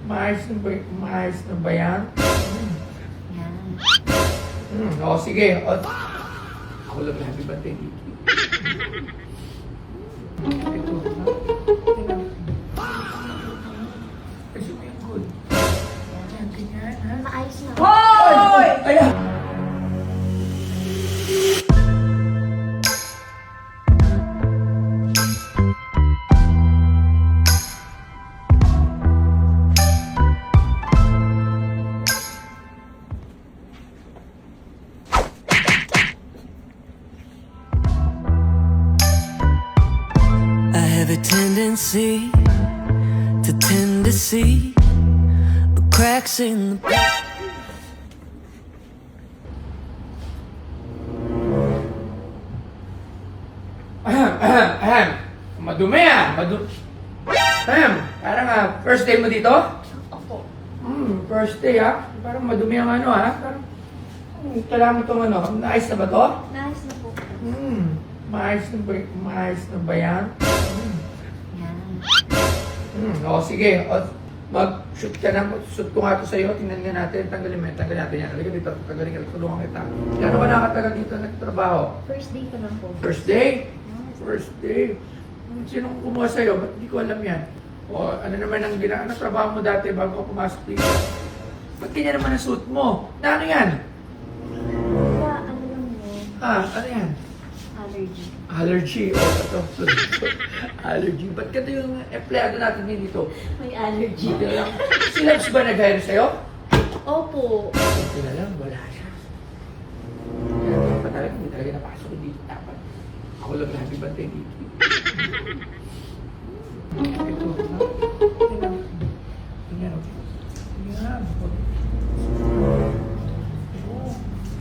Maayos na ba yan? Yan. O, sige. O, ako lang happy birthday dito. Ito, ha? Tingnan. Kasi mo yung good. Yan, tingnan, ha? Maayos na. Hoy! Ayan! I have a tendency to tend to see the cracks in the Madumi ah! Parang first day mo dito? Opo. First day parang madumi ang ano parang kailangan mo itong ano, naayos na ba to? Maayos na po. Maayos na ba yan? Yan. O sige, mag-shoot ka na, shoot ko nga ito sa'yo, tingnan nga natin, tanggalin natin yan. Halika dito, tanggalin ka, tulungan kita. Gano'n ka nakatagal dito nagtrabaho? First day ko lang po. First day? First day? Sinong kumuha sa'yo? Ba't hindi ko alam yan? O ano naman ang trabaho mo dati bago ka pumasok dito? Ba't ganyan naman ang suit mo? Na ano yan? Kaya ano lang mo, Ano yan? allergy. Allergy. O, ito. Allergy. Ba't ka yung empleyado natin dito? May allergy. Hindi lang. Si Labs ba nag-hire sa'yo? Opo. Hindi na lang, wala siya. Kaya pa talaga, hindi talaga napasok ko dito. Dapat ako lang happy birthday dito. Ito, ha? Tingnan. Tingnan. Tingnan.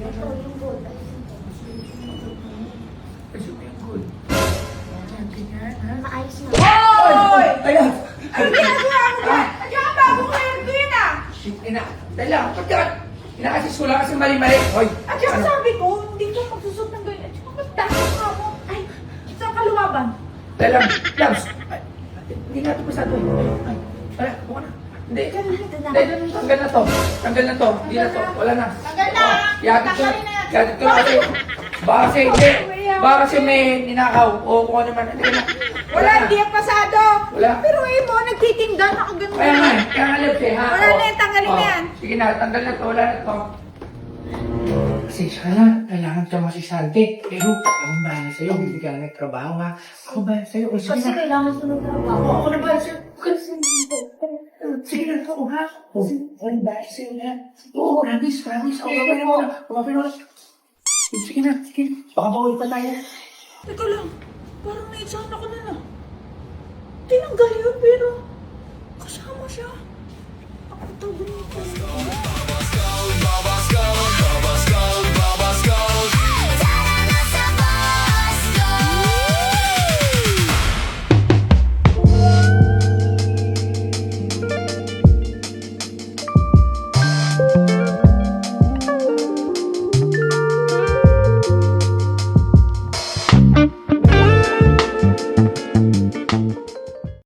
Ito yung gold. Kasi yung good. Yan, tingnan, ha? Maayos na. Hoy! Ayan! Ano ginagawa mo dyan? Andiyan ang bagong ngayon ko yun ah! Shit, ina. Dahil lang, pagka inakasis ko lang kasi mali-mali. Hoy! Andiyan ang sabi ko, hindi ko magsusot ng ganyan. At saka magdahil ka mo. Ay, saan ka lumaban? Dahil lang, Labs. Ay, hindi nga ito pasado. Ay, wala, buka na. Hindi. Hindi, tanggal na to. Tanggal na to. Hindi na to. Wala na. Tanggal na. Yatid ko. Tanggalin na yan. Yatid ko na kasi. Baka kasi hindi. Baka kasi may ninakaw. O kung ano man. Hindi na. Wala, hindi ang pasado. Wala. Pero mo, nagtitinda na ako ganun. Kaya nga eh. Kaya nga Labs eh. Ha? Wala O. na yan, tanggalin O. na yan. Sige na. Tanggal na to. Wala na to. Kasi siya na. Kailangan ka masisante. Pero ako bahala sa'yo. Hindi ka na nagtrabaho ha. Ako bahala sa'yo. O sige Kasi na. kailangan sunod na ako. Ako na bahala sa'yo. Sige na to, ha? Ang dahil sa'yo na. Oo, promise. Ako gagawin mo. Kumapin mo. Sige na, sige. Baka bawal pa tayo. Teka lang, parang naisahan ako na na. Tinanggal yun, pero